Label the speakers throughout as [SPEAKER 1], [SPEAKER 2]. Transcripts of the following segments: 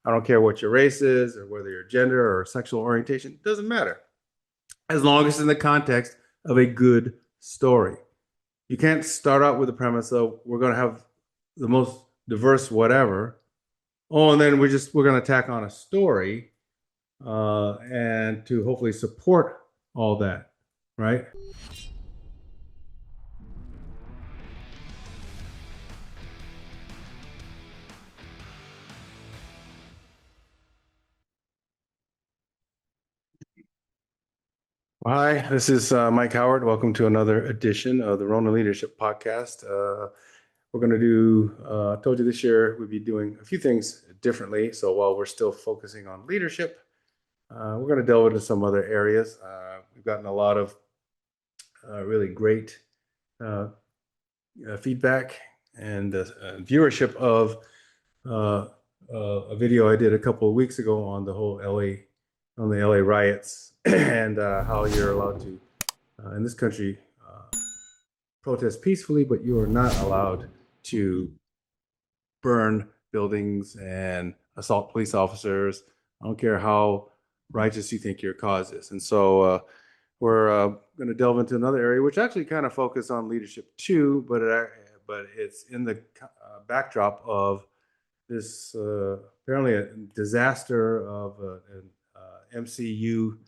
[SPEAKER 1] I don't care what your race is or whether your gender or sexual orientation, it doesn't matter. As long as it's in the context of a good story. You can't start out with the premise of we're going to have the most diverse whatever. Oh, and then we're going to tack on a story and to hopefully support all that, right? Hi, this is Mike Howard. Welcome to another edition of the Rona Leadership Podcast. We're going to do, I told you this year we'd be doing a few things differently. So while we're still focusing on leadership, we're going to delve into some other areas. We've gotten a lot of really great uh, feedback and viewership of uh, a video I did a couple of weeks ago on the whole on the LA riots and how you're allowed to, in this country, protest peacefully, but you are not allowed to burn buildings and assault police officers. I don't care how righteous you think your cause is. And so we're going to delve into another area, which actually kind of focus on leadership too, but it's in the backdrop of this apparently a disaster of an MCU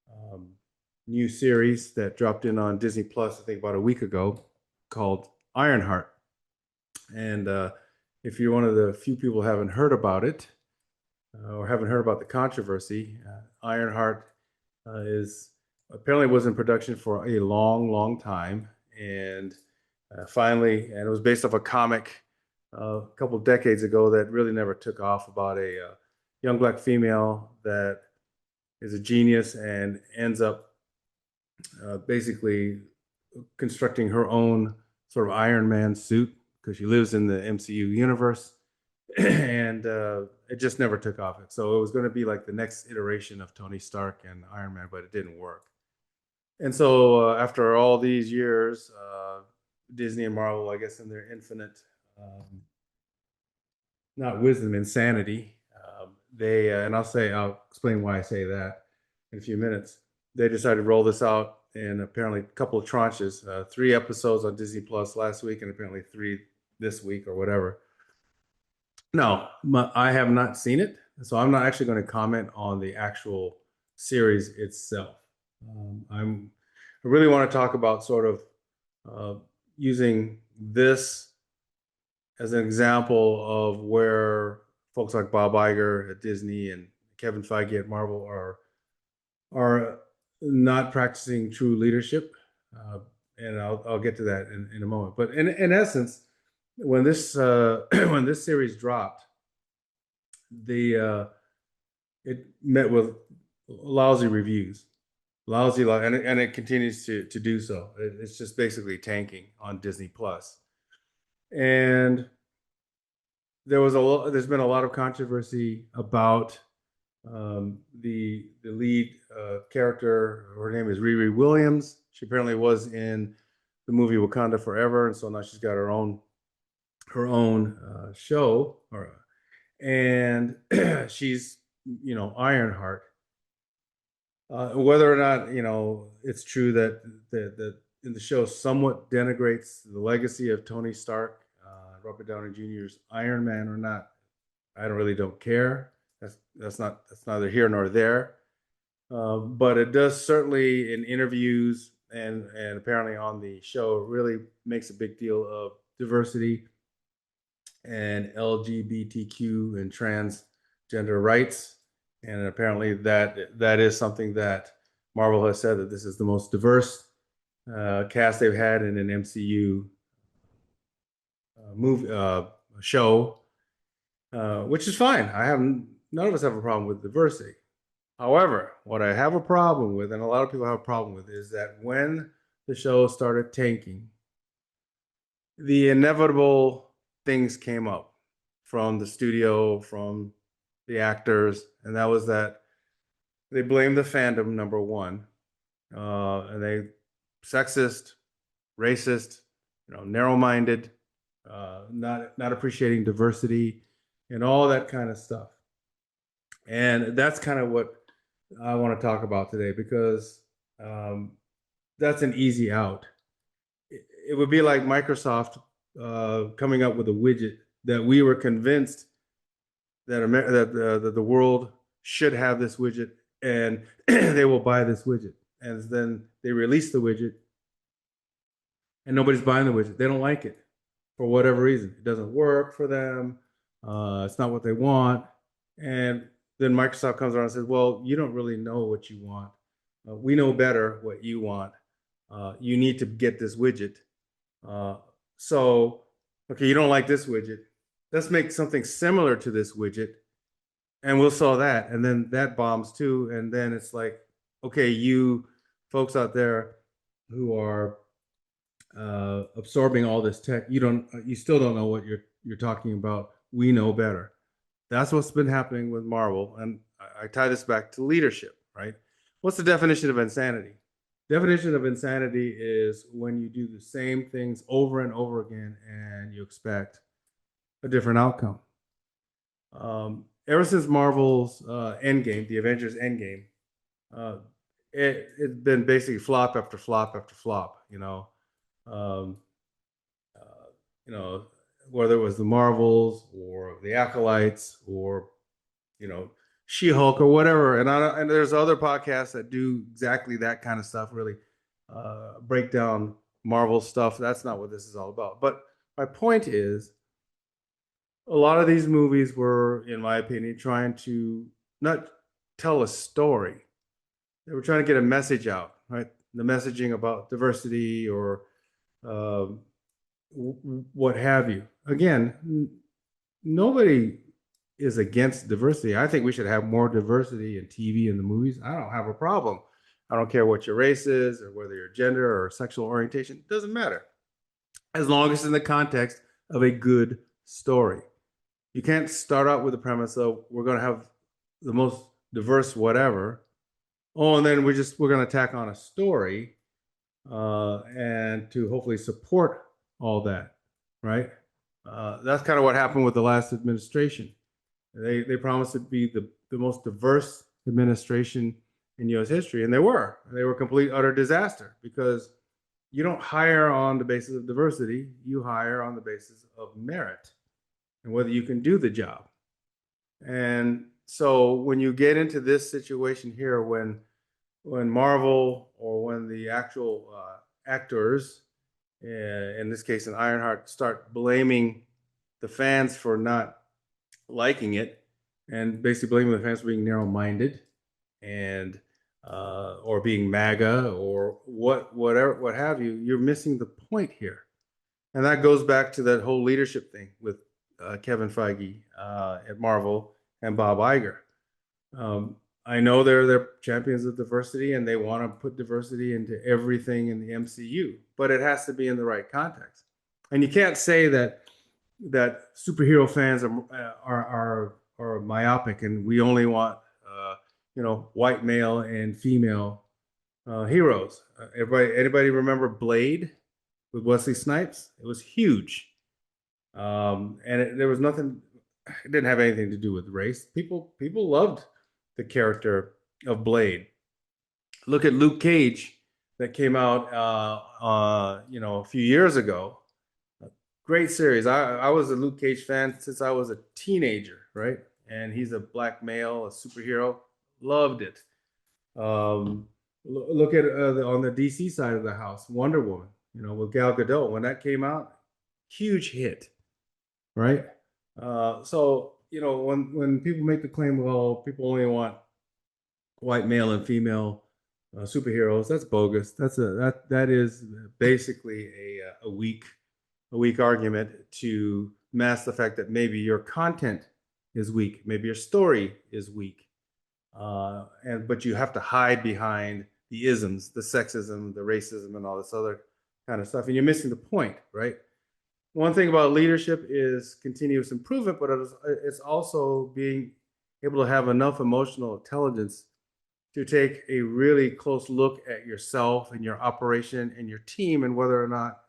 [SPEAKER 1] um, new series that dropped in on Disney Plus, I think about a week ago, called Ironheart. And if you're one of the few people who haven't heard about it or haven't heard about the controversy, Ironheart is apparently was in production for a long, long time, and finally, and it was based off a comic a couple of decades ago that really never took off about a young black female that is a genius and ends up basically constructing her own sort of Iron Man suit because she lives in the MCU universe, and it just never took off. So it was going to be like the next iteration of Tony Stark and Iron Man, but it didn't work. And so after all these years, Disney and Marvel, I guess, in their infinite, not wisdom, insanity, they and I'll explain why I say that in a few minutes. They decided to roll this out in apparently a couple of tranches, 3 episodes on Disney Plus last week, and apparently three this week or whatever. No, I have not seen it, so I'm not actually going to comment on the actual series itself. I really want to talk about sort of uh, using this as an example of where folks like Bob Iger at Disney and Kevin Feige at Marvel are not practicing true leadership, uh, and I'll get to that in a moment. But in essence, when this when this series dropped, the it met with lousy reviews, and it continues to do so. It's just basically tanking on Disney Plus, and there's been a lot of controversy about the lead character. Her name is Riri Williams. She apparently was in the movie Wakanda Forever, and so now she's got her own show, and she's Ironheart. Whether or not it's true that the in the show somewhat denigrates the legacy of Tony Stark, Robert Downey Jr.'s Iron Man or not, I don't care. That's neither here nor there. But it does certainly in interviews and apparently on the show really makes a big deal of diversity and LGBTQ and transgender rights. And apparently that is something that Marvel has said that this is the most diverse cast they've had in an MCU movie show, which is fine. I have none of us have a problem with diversity. However, what I have a problem with, and a lot of people have a problem with, is that when the show started tanking, the inevitable things came up from the studio, from the actors, and that was that they blamed the fandom, number one, and they sexist, racist, narrow-minded, not appreciating diversity, and all that kind of stuff. And that's kind of what I want to talk about today, because um, that's an easy out. It would be like Microsoft coming up with a widget that we were convinced that that the world should have this widget, and they will buy this widget. And then they release the widget, and nobody's buying the widget. They don't like it for whatever reason. It doesn't work for them. It's not what they want. And then Microsoft comes around and says, "Well, you don't really know what you want. We know better what you want. You need to get this widget. Uh, so, okay, you don't like this widget. Let's make something similar to this widget, and we'll sell that." And then that bombs too. And then it's like, okay, you folks out there who are absorbing all this tech, you still don't know what you're talking about. We know better. That's what's been happening with Marvel, and I tie this back to leadership, right? What's the definition of insanity? Definition of insanity is when you do the same things over and over again and you expect a different outcome. Ever since Marvel's Endgame, the Avengers Endgame, uh, it's been basically flop after flop after flop. Um, uh, you know, whether it was the Marvels or the Acolytes or She-Hulk or whatever. And there's other podcasts that do exactly that kind of stuff, really break down Marvel stuff. That's not what this is all about. But my point is, a lot of these movies were, in my opinion, trying to not tell a story. They were trying to get a message out, right? The messaging about diversity or um, what have you. Again, nobody is against diversity. I think we should have more diversity in TV and the movies. I don't have a problem. I don't care what your race is or whether your gender or sexual orientation. It doesn't matter, as long as it's in the context of a good story. You can't start out with the premise of we're going to have the most diverse whatever. Oh, and then we're going to tack on a story and to hopefully support all that, right? That's kind of what happened with the last administration. They promised to be the most diverse administration in U.S. history, and they were. They were a complete utter disaster, because you don't hire on the basis of diversity. You hire on the basis of merit and whether you can do the job. And so when you get into this situation here, when Marvel or when the actual actors, in this case in Ironheart, start blaming the fans for not liking it, and basically blaming the fans for being narrow-minded and or being MAGA or whatever, what have you, you're missing the point here. And that goes back to that whole leadership thing with Kevin Feige at Marvel and Bob Iger. I know they're champions of diversity and they want to put diversity into everything in the MCU, but it has to be in the right context. And you can't say that superhero fans are myopic and we only want white male and female heroes. Anybody remember Blade with Wesley Snipes? It was huge, and there was nothing. It didn't have anything to do with race. People loved the character of Blade. Look at Luke Cage, that came out a few years ago. Great series. I was a Luke Cage fan since I was a teenager, right? And he's a black male, a superhero. Loved it. Look at on the DC side of the house, Wonder Woman, with Gal Gadot. When that came out, huge hit, right? So when people make the claim, well, people only want white male and female superheroes, that's bogus. That is basically a weak argument to mask the fact that maybe your content is weak, maybe your story is weak, but you have to hide behind the isms, the sexism, the racism, and all this other kind of stuff, and you're missing the point, right? One thing about leadership is continuous improvement, but it's also being able to have enough emotional intelligence to take a really close look at yourself and your operation and your team, and whether or not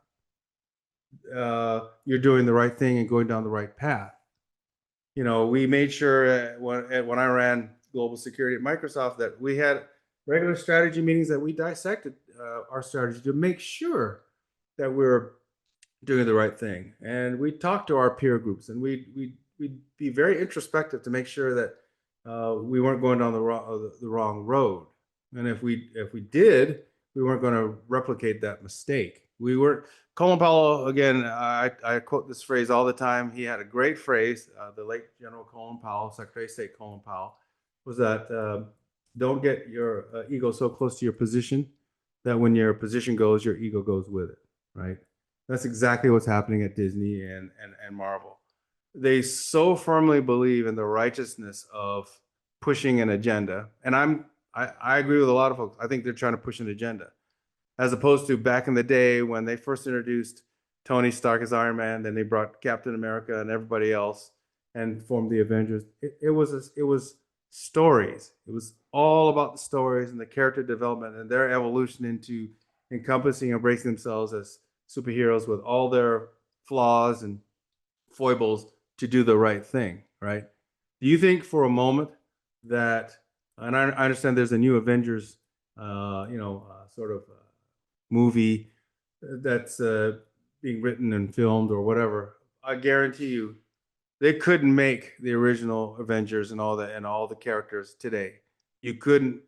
[SPEAKER 1] you're doing the right thing and going down the right path. we made sure when I ran global security at Microsoft that we had regular strategy meetings that we dissected our strategy to make sure that we were doing the right thing. And we talked to our peer groups, and we'd be very introspective to make sure that we weren't going down the wrong road. And if we did, we weren't going to replicate that mistake. We were Colin Powell again. I quote this phrase all the time. He had a great phrase. The late General Colin Powell, Secretary of State Colin Powell, was that don't get your ego so close to your position that when your position goes, your ego goes with it. Right. That's exactly what's happening at Disney and Marvel. They so firmly believe in the righteousness of pushing an agenda, and I agree with a lot of folks. I think they're trying to push an agenda, as opposed to back in the day when they first introduced Tony Stark as Iron Man, then they brought Captain America and everybody else and formed the Avengers. It was stories. It was all about the stories and the character development and their evolution into encompassing, embracing themselves as superheroes with all their flaws and foibles to do the right thing, right? Do you think for a moment that, and I understand there's a new Avengers, sort of movie that's being written and filmed or whatever. I guarantee you, they couldn't make the original Avengers and all the characters today. You couldn't.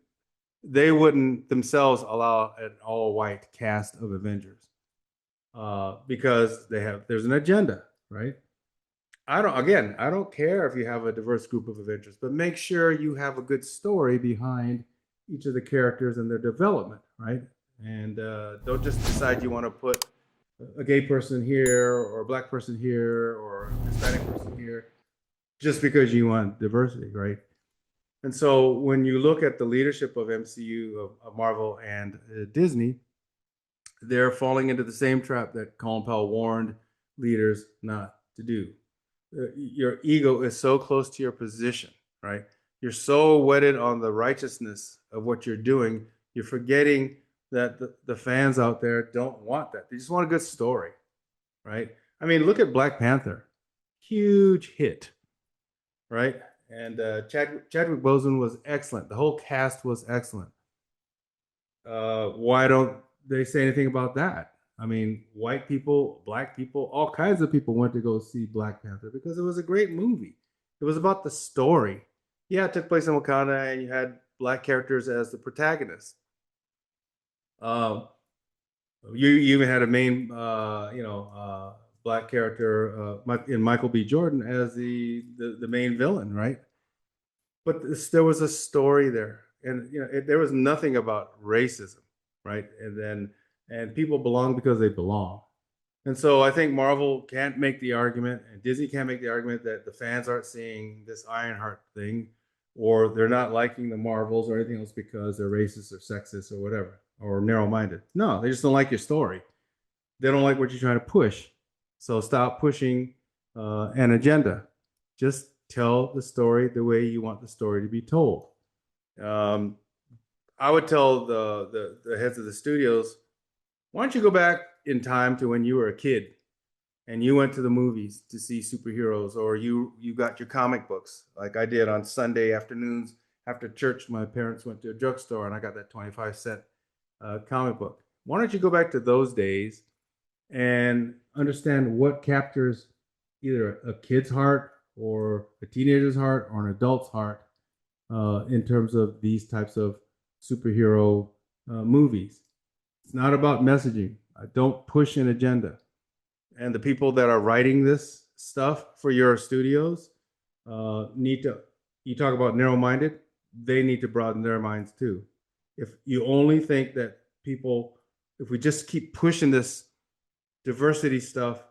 [SPEAKER 1] They wouldn't themselves allow an all-white cast of Avengers because there's an agenda, right? I don't care if you have a diverse group of Avengers, but make sure you have a good story behind each of the characters and their development, right? And don't just decide you want to put a gay person here or a black person here or a Hispanic person here just because you want diversity, right? And so when you look at the leadership of MCU, of Marvel and Disney, they're falling into the same trap that Colin Powell warned leaders not to do. Your ego is so close to your position, right? You're so wedded on the righteousness of what you're doing, you're forgetting that the fans out there don't want that. They just want a good story, right? I mean, look at Black Panther, huge hit, right? And Chadwick Boseman was excellent. The whole cast was excellent. Why don't they say anything about that? I mean, white people, black people, all kinds of people went to go see Black Panther because it was a great movie. It was about the story. Yeah, it took place in Wakanda, and you had black characters as the protagonists. Uh, you even had a main, black character in Michael B. Jordan as the main villain, right? But there was a story there, and there was nothing about racism, right? And people belong because they belong. And so I think Marvel can't make the argument, and Disney can't make the argument that the fans aren't seeing this Ironheart thing, or they're not liking the Marvels or anything else because they're racist or sexist or whatever, or narrow-minded. No, they just don't like your story. They don't like what you're trying to push. So stop pushing an agenda. Just tell the story the way you want the story to be told. Um, I would tell the heads of the studios, why don't you go back in time to when you were a kid and you went to the movies to see superheroes, or you got your comic books like I did on Sunday afternoons after church. My parents went to a drugstore and I got that 25-cent comic book. Why don't you go back to those days and understand what captures either a kid's heart or a teenager's heart or an adult's heart in terms of these types of superhero movies. It's not about messaging. Don't push an agenda. And the people that are writing this stuff for your studios need to, you talk about narrow-minded, they need to broaden their minds too. If you only think that people, if we just keep pushing this diversity stuff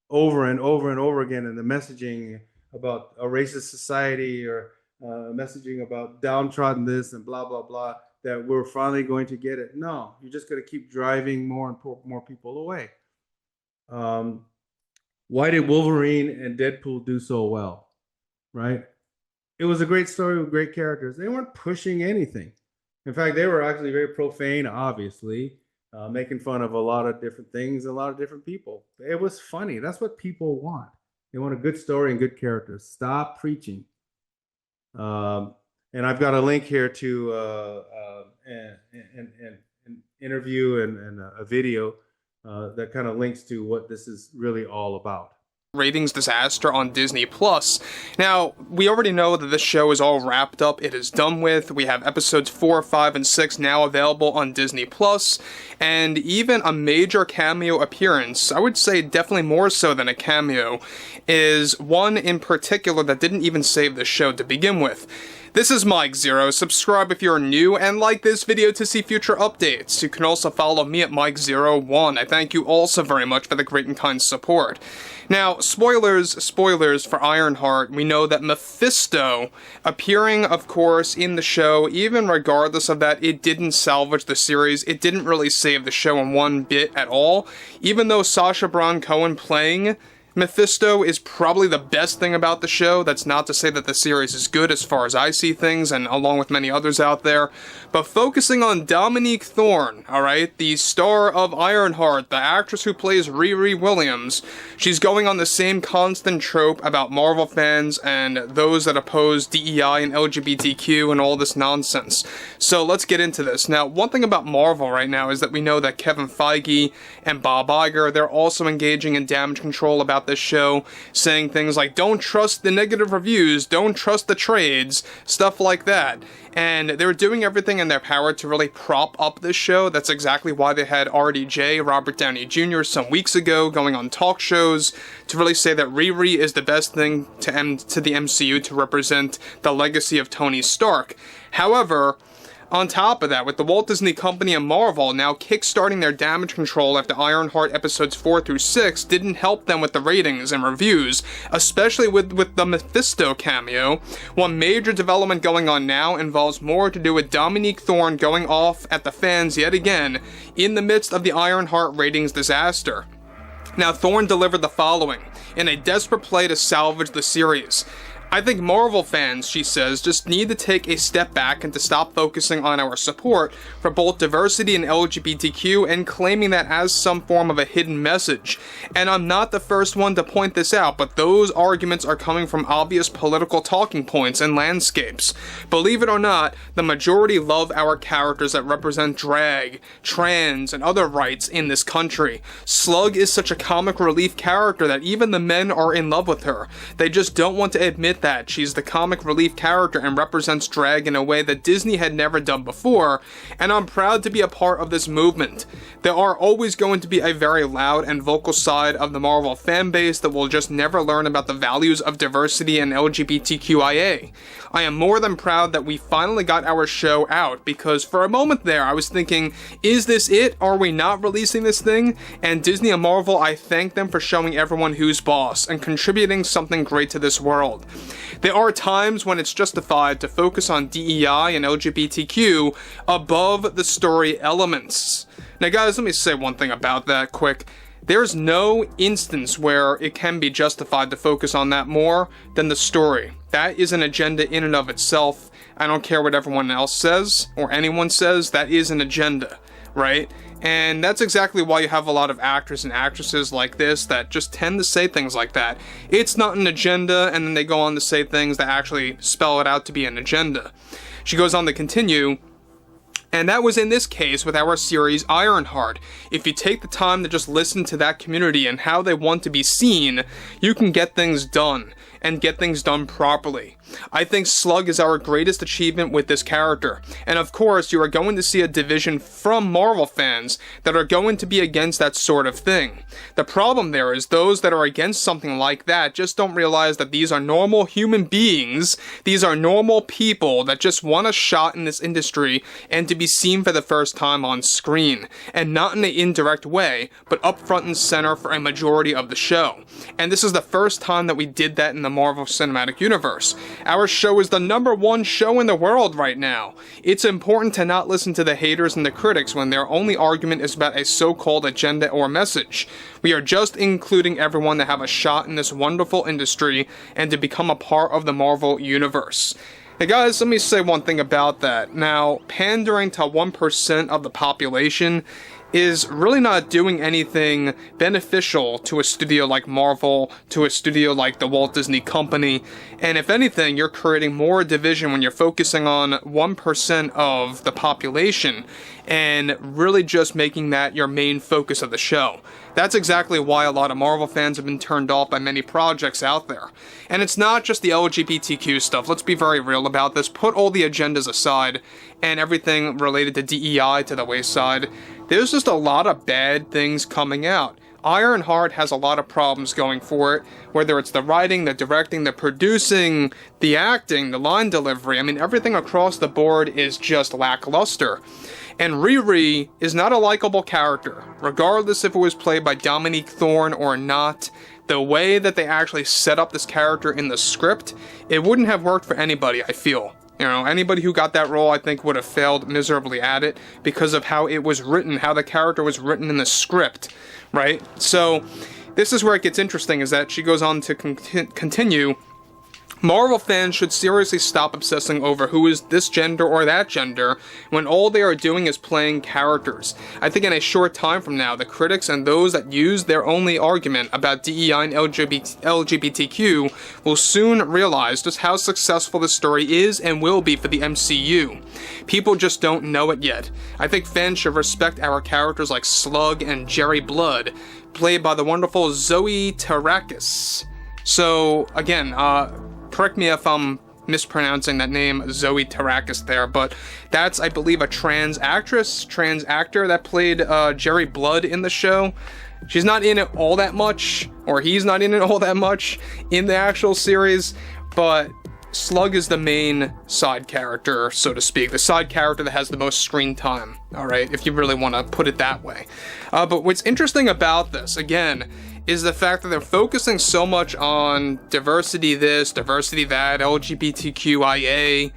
[SPEAKER 1] over and over and over again, and the messaging about a racist society or messaging about downtrodden this and blah, blah, blah, that we're finally going to get it. No, you're just going to keep driving more and more people away. Why did Wolverine and Deadpool do so well? Right? It was a great story with great characters. They weren't pushing anything. In fact, they were actually very profane, obviously, making fun of a lot of different things, a lot of different people. It was funny. That's what people want. They want a good story and good characters. Stop preaching. And I've got a link here to an interview and a video that kind of links to what this is really all about.
[SPEAKER 2] Ratings disaster on Disney Plus. Now, we already know that this show is all wrapped up. It is done with. We have episodes 4, 5, and 6 now available on Disney Plus, and even a major cameo appearance, I would say definitely more so than a cameo, is one in particular that didn't even save the show to begin with. This is Mike Zeroh. Subscribe if you're new, and like this video to see future updates. You can also follow me at MIKE01. I thank you all so very much for the great and kind support. Now, spoilers for Ironheart. We know that Mephisto, appearing, of course, in the show, even regardless of that, it didn't salvage the series. It didn't really save the show in one bit at all. Even though Sacha Baron Cohen playing Mephisto is probably the best thing about the show. That's not to say that the series is good as far as I see things, and along with many others out there, but focusing on Dominique Thorne, alright, the star of Ironheart, the actress who plays Riri Williams, she's going on the same constant trope about Marvel fans and those that oppose DEI and LGBTQ and all this nonsense. So let's get into this. Now, one thing about Marvel right now is that we know that Kevin Feige and Bob Iger, they're also engaging in damage control about this show, saying things like, don't trust the negative reviews, don't trust the trades, stuff like that. And they're doing everything in their power to really prop up this show. That's exactly why they had RDJ, Robert Downey Jr., some weeks ago going on talk shows to really say that Riri is the best thing to the MCU to represent the legacy of Tony Stark. However, on top of that, with the Walt Disney Company and Marvel now kickstarting their damage control after Ironheart episodes 4 through 6 didn't help them with the ratings and reviews, especially with the Mephisto cameo, one major development going on now involves more to do with Dominique Thorne going off at the fans yet again in the midst of the Ironheart ratings disaster. Now, Thorne delivered the following, in a desperate play to salvage the series. I think Marvel fans, she says, just need to take a step back and to stop focusing on our support for both diversity and LGBTQ and claiming that as some form of a hidden message. And I'm not the first one to point this out, but those arguments are coming from obvious political talking points and landscapes. Believe it or not, the majority love our characters that represent drag, trans, and other rights in this country. Slug is such a comic relief character that even the men are in love with her. They just don't want to admit that she's the comic relief character and represents drag in a way that Disney had never done before, and I'm proud to be a part of this movement. There are always going to be a very loud and vocal side of the Marvel fanbase that will just never learn about the values of diversity and LGBTQIA. I am more than proud that we finally got our show out, because for a moment there I was thinking, is this it? Are we not releasing this thing? And Disney and Marvel, I thank them for showing everyone who's boss and contributing something great to this world. There are times when it's justified to focus on DEI and LGBTQ above the story elements. Now guys, let me say one thing about that quick. There's no instance where it can be justified to focus on that more than the story. That is an agenda in and of itself. I don't care what everyone else says, or anyone says, that is an agenda, right? And that's exactly why you have a lot of actors and actresses like this that just tend to say things like that. It's not an agenda, and then they go on to say things that actually spell it out to be an agenda. She goes on to continue, and that was in this case with our series Ironheart. If you take the time to just listen to that community and how they want to be seen, you can get things done, and get things done properly. I think Slug is our greatest achievement with this character, and of course you are going to see a division from Marvel fans that are going to be against that sort of thing. The problem there is those that are against something like that just don't realize that these are normal human beings, these are normal people that just want a shot in this industry and to be seen for the first time on screen, and not in an indirect way, but up front and center for a majority of the show. And this is the first time that we did that in the Marvel Cinematic Universe. Our show is the #1 show in the world right now. It's important to not listen to the haters and the critics when their only argument is about a so-called agenda or message. We are just including everyone to have a shot in this wonderful industry and to become a part of the Marvel Universe. Hey guys, let me say one thing about that. Now, pandering to 1% of the population is really not doing anything beneficial to a studio like Marvel, to a studio like the Walt Disney Company, and if anything, you're creating more division when you're focusing on 1% of the population and really just making that your main focus of the show. That's exactly why a lot of Marvel fans have been turned off by many projects out there. And it's not just the LGBTQ stuff, let's be very real about this. Put all the agendas aside and everything related to DEI to the wayside. There's just a lot of bad things coming out. Ironheart has a lot of problems going for it, whether it's the writing, the directing, the producing, the acting, the line delivery. I mean, everything across the board is just lackluster. And Riri is not a likable character, regardless if it was played by Dominique Thorne or not. The way that they actually set up this character in the script, it wouldn't have worked for anybody, I feel. You know, anybody who got that role, I think, would have failed miserably at it because of how it was written, how the character was written in the script, right? So, this is where it gets interesting, is that she goes on to continue. Marvel fans should seriously stop obsessing over who is this gender or that gender when all they are doing is playing characters. I think in a short time from now, the critics and those that use their only argument about DEI and LGBTQ will soon realize just how successful this story is and will be for the MCU. People just don't know it yet. I think fans should respect our characters like Slug and Jerry Blood, played by the wonderful Zoe Terakis. So, again, correct me if I'm mispronouncing that name, Zoe Terakis there, but that's, I believe, a trans actor that played Jerry Blood in the show. She's not in it all that much, or he's not in it all that much in the actual series, but Slug is the main side character, so to speak, the side character that has the most screen time, alright, if you really want to put it that way. But what's interesting about this, again, is the fact that they're focusing so much on diversity this, diversity that, LGBTQIA.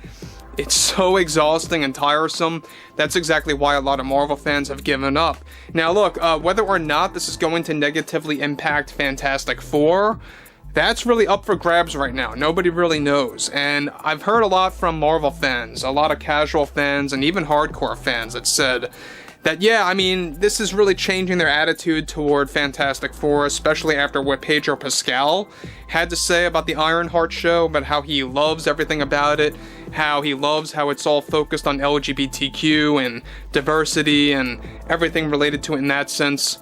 [SPEAKER 2] It's so exhausting and tiresome. That's exactly why a lot of Marvel fans have given up. Now look, whether or not this is going to negatively impact Fantastic Four, that's really up for grabs right now. Nobody really knows. And I've heard a lot from Marvel fans, a lot of casual fans, and even hardcore fans that said that, yeah, I mean, this is really changing their attitude toward Fantastic Four, especially after what Pedro Pascal had to say about the Ironheart show, about how he loves everything about it, how he loves how it's all focused on LGBTQ and diversity and everything related to it in that sense.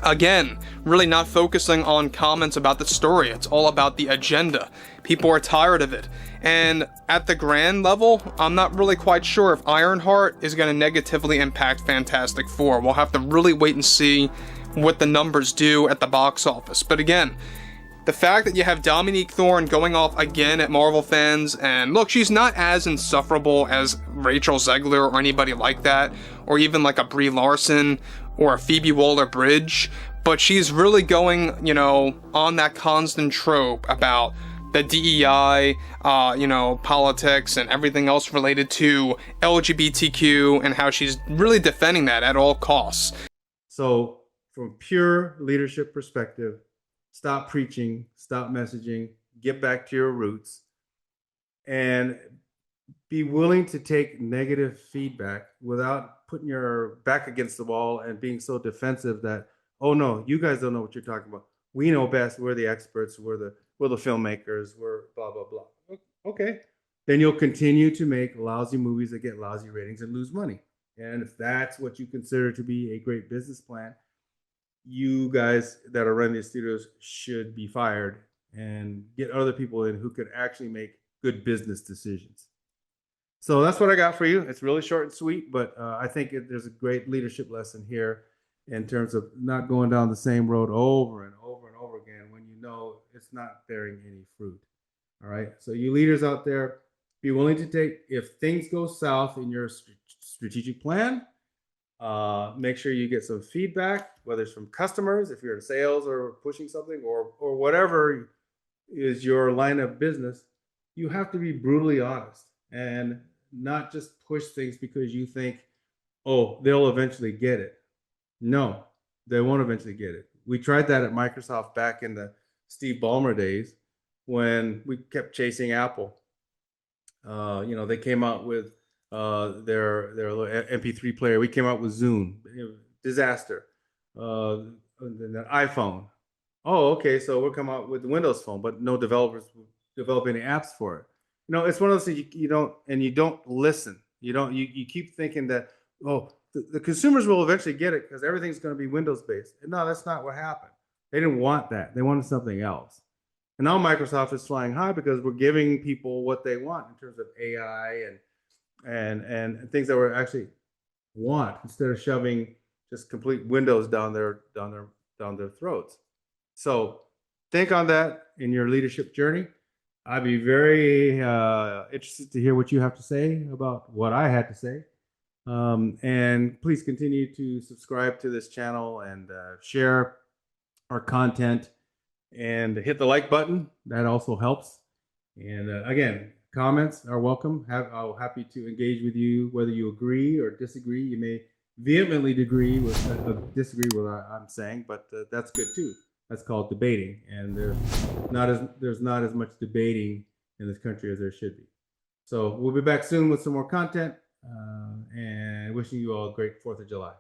[SPEAKER 2] Again, really not focusing on comments about the story. It's all about the agenda. People are tired of it. And at the grand level, I'm not really quite sure if Ironheart is going to negatively impact Fantastic Four. We'll have to really wait and see what the numbers do at the box office. But again, the fact that you have Dominique Thorne going off again at Marvel fans, and look, she's not as insufferable as Rachel Zegler or anybody like that, or even like a Brie Larson or a Phoebe Waller-Bridge, but she's really going, you know, on that constant trope about the DEI, politics and everything else related to LGBTQ, and how she's really defending that at all costs.
[SPEAKER 1] So from pure leadership perspective, stop preaching, stop messaging, get back to your roots, and be willing to take negative feedback without putting your back against the wall and being so defensive that, oh no, you guys don't know what you're talking about. We know best. We're the experts. We're the filmmakers. We're blah, blah, blah. Okay. Then you'll continue to make lousy movies that get lousy ratings and lose money. And if that's what you consider to be a great business plan, you guys that are running these studios should be fired and get other people in who could actually make good business decisions. So that's what I got for you. It's really short and sweet, but I think there's a great leadership lesson here in terms of not going down the same road over and over and over again when you know it's not bearing any fruit. All right. So you leaders out there, be willing to take, if things go south in your strategic plan, make sure you get some feedback, whether it's from customers, if you're in sales or pushing something, or whatever is your line of business. You have to be brutally honest and not just push things because you think, oh, they'll eventually get it. No, they won't eventually get it. We tried that at Microsoft back in the Steve Ballmer days when we kept chasing Apple. They came out with their MP3 player. We came out with Zune. disaster. The iPhone. Oh, okay. So we'll come out with the Windows Phone, but no developers develop any apps for it. It's one of those things you don't listen. You keep thinking that, oh, the consumers will eventually get it because everything's going to be Windows based. And no, that's not what happened. They didn't want that. They wanted something else. And now Microsoft is flying high because we're giving people what they want in terms of AI and things that we actually want, instead of shoving just complete Windows down their throats. So think on that in your leadership journey. I'd be very interested to hear what you have to say about what I had to say. And please continue to subscribe to this channel and share our content and hit the like button. That also helps. And again, comments are welcome. I'm happy to engage with you, whether you agree or disagree. You may vehemently disagree with what I'm saying, but that's good too. That's called debating, and there's not as much debating in this country as there should be. So we'll be back soon with some more content, and wishing you all a great 4th of July.